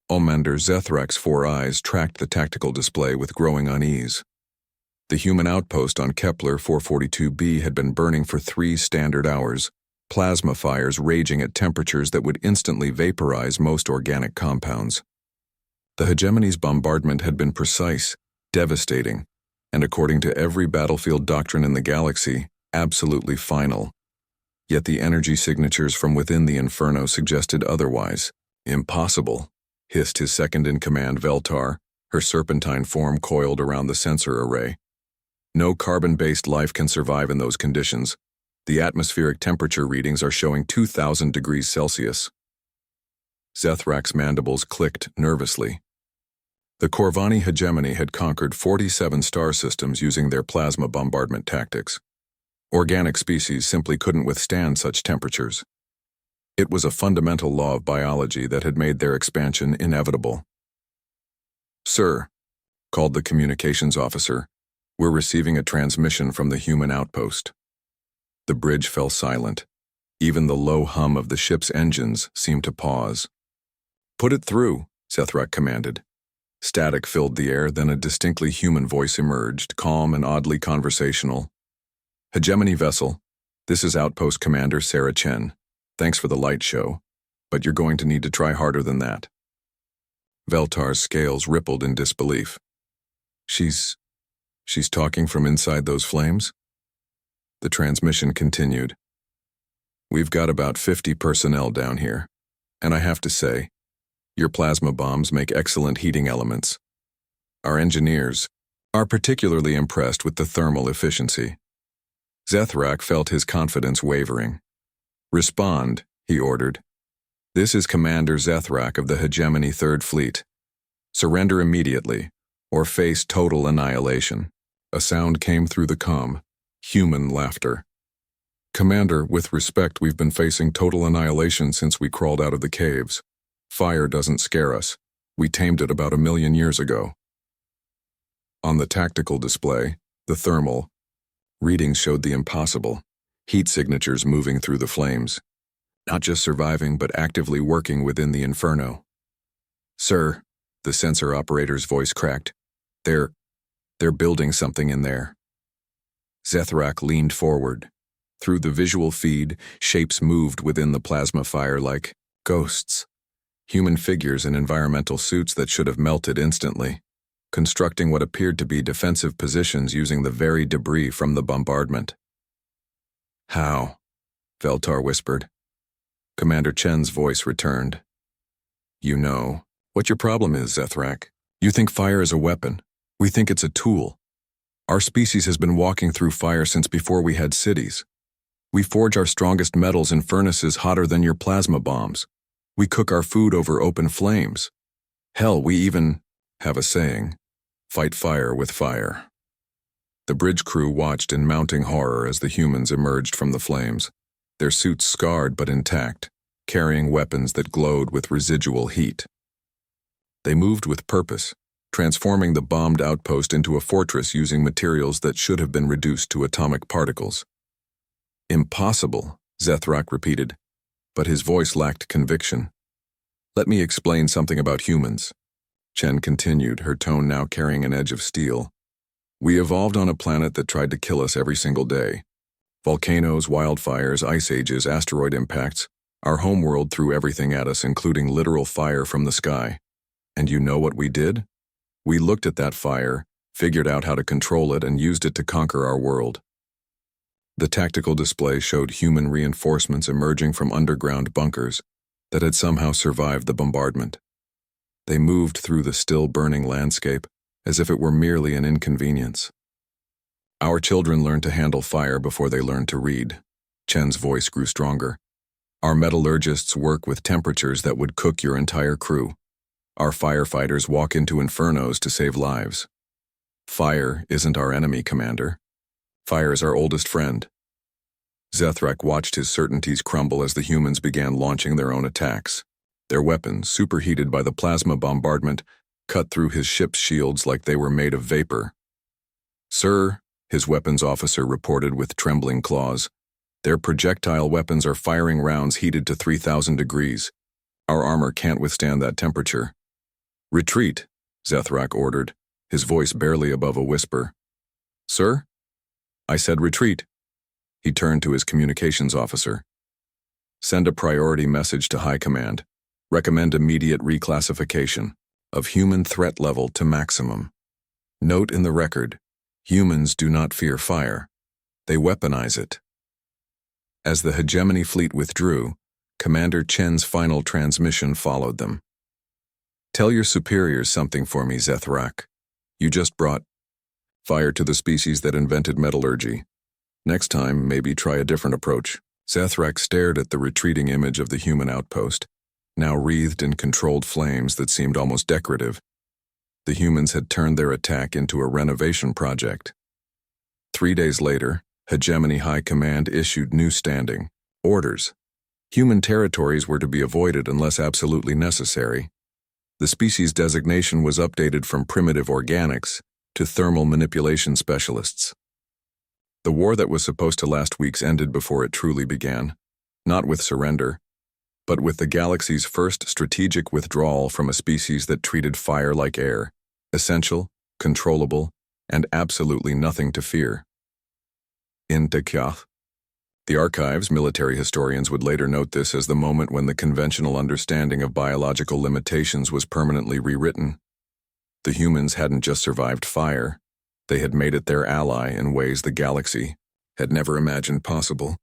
Commander Zethrak's 4 eyes tracked the tactical display with growing unease. The human outpost on Kepler 442b had been burning for 3 standard hours, plasma fires raging at temperatures that would instantly vaporize most organic compounds. The hegemony's bombardment had been precise, devastating, and according to every battlefield doctrine in the galaxy, absolutely final. Yet the energy signatures from within the inferno suggested otherwise. Impossible, hissed his second-in-command Veltar, her serpentine form coiled around the sensor array. No carbon-based life can survive in those conditions. The atmospheric temperature readings are showing 2,000 degrees Celsius. Zethrak's mandibles clicked nervously. The Corvani hegemony had conquered 47 star systems using their plasma bombardment tactics. Organic species simply couldn't withstand such temperatures. It was a fundamental law of biology that had made their expansion inevitable. "Sir," called the communications officer, "we're receiving a transmission from the human outpost." The bridge fell silent. Even the low hum of the ship's engines seemed to pause. "Put it through," Zethrak commanded. Static filled the air, then a distinctly human voice emerged, calm and oddly conversational. "Hegemony vessel, this is Outpost Commander Sarah Chen. Thanks for the light show, but you're going to need to try harder than that." Veltar's scales rippled in disbelief. She's talking from inside those flames?" The transmission continued. "We've got about 50 personnel down here, and I have to say, your plasma bombs make excellent heating elements. Our engineers are particularly impressed with the thermal efficiency." Zethrak felt his confidence wavering. "Respond," he ordered. "This is Commander Zethrak of the Hegemony 3rd Fleet. Surrender immediately, or face total annihilation." A sound came through the comm. Human laughter. "Commander, with respect, we've been facing total annihilation since we crawled out of the caves. Fire doesn't scare us. We tamed it about 1,000,000 years ago." On the tactical display, the thermal readings showed the impossible. Heat signatures moving through the flames. Not just surviving, but actively working within the inferno. "Sir," the sensor operator's voice cracked. They're building something in there." Zethrak leaned forward. Through the visual feed, shapes moved within the plasma fire like ghosts. Human figures in environmental suits that should have melted instantly, constructing what appeared to be defensive positions using the very debris from the bombardment. "How?" Veltar whispered. Commander Chen's voice returned. "You know what your problem is, Zethrak. You think fire is a weapon. We think it's a tool. Our species has been walking through fire since before we had cities. We forge our strongest metals in furnaces hotter than your plasma bombs. We cook our food over open flames. Hell, we even have a saying, fight fire with fire." The bridge crew watched in mounting horror as the humans emerged from the flames, their suits scarred but intact, carrying weapons that glowed with residual heat. They moved with purpose, transforming the bombed outpost into a fortress using materials that should have been reduced to atomic particles. "Impossible," Zethrak repeated, but his voice lacked conviction. "Let me explain something about humans," Chen continued, her tone now carrying an edge of steel. "We evolved on a planet that tried to kill us every single day. Volcanoes, wildfires, ice ages, asteroid impacts. Our homeworld threw everything at us, including literal fire from the sky. And you know what we did? We looked at that fire, figured out how to control it, and used it to conquer our world." The tactical display showed human reinforcements emerging from underground bunkers that had somehow survived the bombardment. They moved through the still burning landscape as if it were merely an inconvenience. "Our children learned to handle fire before they learned to read." Chen's voice grew stronger. "Our metallurgists work with temperatures that would cook your entire crew. Our firefighters walk into infernos to save lives. Fire isn't our enemy, Commander. Fire is our oldest friend." Zethrak watched his certainties crumble as the humans began launching their own attacks. Their weapons, superheated by the plasma bombardment, cut through his ship's shields like they were made of vapor. "Sir," his weapons officer reported with trembling claws, "their projectile weapons are firing rounds heated to 3,000 degrees. Our armor can't withstand that temperature. Retreat, Zethrak ordered, his voice barely above a whisper. Sir? I said retreat. He turned to his communications officer. Send a priority message to High Command. Recommend immediate reclassification of human threat level to maximum. Note in the record, humans do not fear fire. They weaponize it. As the hegemony fleet withdrew, Commander Chen's final transmission followed them. Tell your superiors something for me, Zethrak. You just brought fire to the species that invented metallurgy. Next time, maybe try a different approach. Zethrak stared at the retreating image of the human outpost, now wreathed in controlled flames that seemed almost decorative. The humans had turned their attack into a renovation project. 3 days later, Hegemony High Command issued new standing orders. Human territories were to be avoided unless absolutely necessary. The species designation was updated from primitive organics to thermal manipulation specialists. The war that was supposed to last weeks ended before it truly began, not with surrender, but with the galaxy's first strategic withdrawal from a species that treated fire like air, essential, controllable, and absolutely nothing to fear. In Tekyath. The archives, military historians would later note this as the moment when the conventional understanding of biological limitations was permanently rewritten. The humans hadn't just survived fire, they had made it their ally in ways the galaxy had never imagined possible.